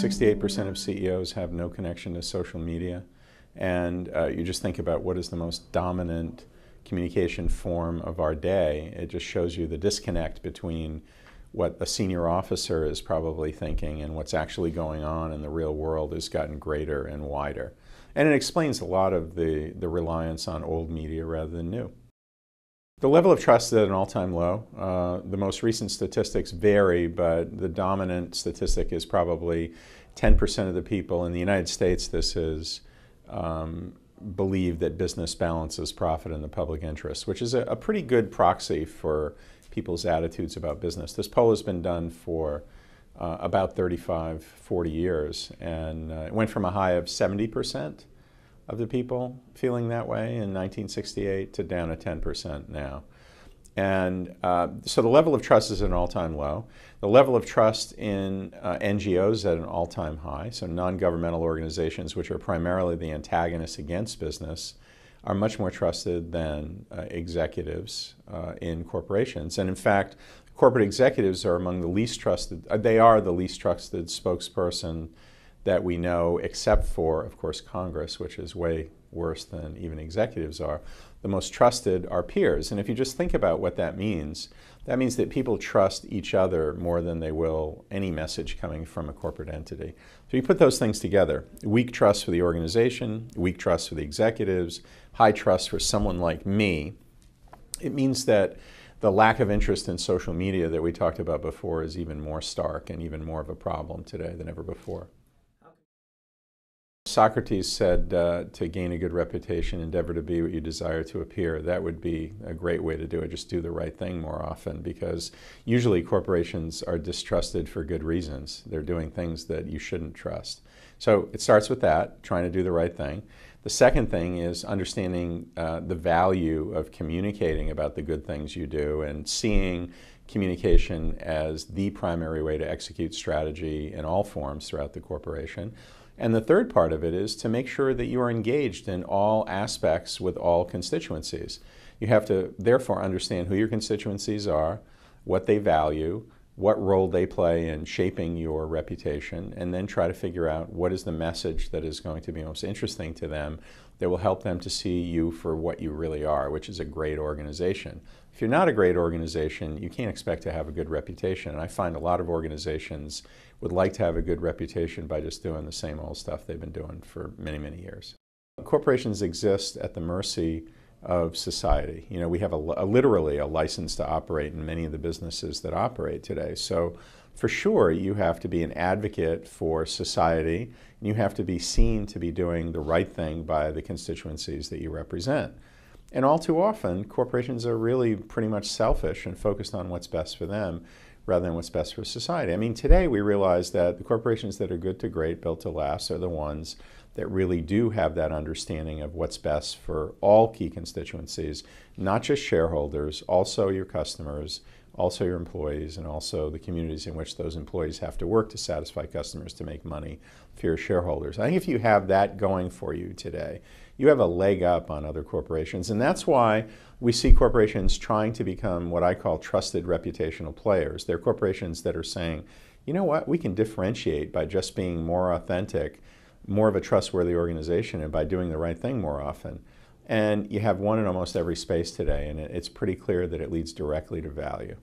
68% of CEOs have no connection to social media. And you just think about what is the most dominant communication form of our day. It just shows you the disconnect between what a senior officer is probably thinking and what's actually going on in the real world has gotten greater and wider. And it explains a lot of the reliance on old media rather than new. The level of trust is at an all-time low. The most recent statistics vary, but the dominant statistic is probably 10% of the people in the United States. This is believe that business balances profit in the public interest, which is a pretty good proxy for people's attitudes about business. This poll has been done for about 35, 40 years, and it went from a high of 70% of the people feeling that way in 1968 to down to 10% now. And so the level of trust is at an all-time low. The level of trust in NGOs is at an all-time high. So non-governmental organizations, which are primarily the antagonists against business, are much more trusted than executives in corporations. And in fact, corporate executives are among the least trusted, they are the least trusted spokesperson that we know, except for, of course, Congress, which is way worse than even executives are. The most trusted are peers. And if you just think about what that means that people trust each other more than they will any message coming from a corporate entity. So you put those things together: weak trust for the organization, weak trust for the executives, high trust for someone like me. It means that the lack of interest in social media that we talked about before is even more stark and even more of a problem today than ever before. Socrates said, to gain a good reputation, endeavor to be what you desire to appear. That would be a great way to do it. Just do the right thing more often, because usually corporations are distrusted for good reasons. They're doing things that you shouldn't trust. So it starts with that, trying to do the right thing. The second thing is understanding the value of communicating about the good things you do and seeing communication as the primary way to execute strategy in all forms throughout the corporation. And the third part of it is to make sure that you are engaged in all aspects with all constituencies. You have to therefore understand who your constituencies are, what they value, what role they play in shaping your reputation, and then try to figure out what is the message that is going to be most interesting to them that will help them to see you for what you really are, which is a great organization. If you're not a great organization, you can't expect to have a good reputation. And I find a lot of organizations would like to have a good reputation by just doing the same old stuff they've been doing for many, many years. Corporations exist at the mercy of society. You know, we have literally a license to operate in many of the businesses that operate today. So for sure, you have to be an advocate for society, and you have to be seen to be doing the right thing by the constituencies that you represent. And all too often, corporations are really pretty much selfish and focused on what's best for them rather than what's best for society. I mean, today we realize that the corporations that are good to great, built to last, are the ones that really do have that understanding of what's best for all key constituencies, not just shareholders, also your customers, also your employees, and also the communities in which those employees have to work to satisfy customers to make money for your shareholders. I think if you have that going for you today, you have a leg up on other corporations, and that's why we see corporations trying to become what I call trusted reputational players. They're corporations that are saying, you know what, we can differentiate by just being more authentic, more of a trustworthy organization, and by doing the right thing more often. And you have one in almost every space today, and it's pretty clear that it leads directly to value.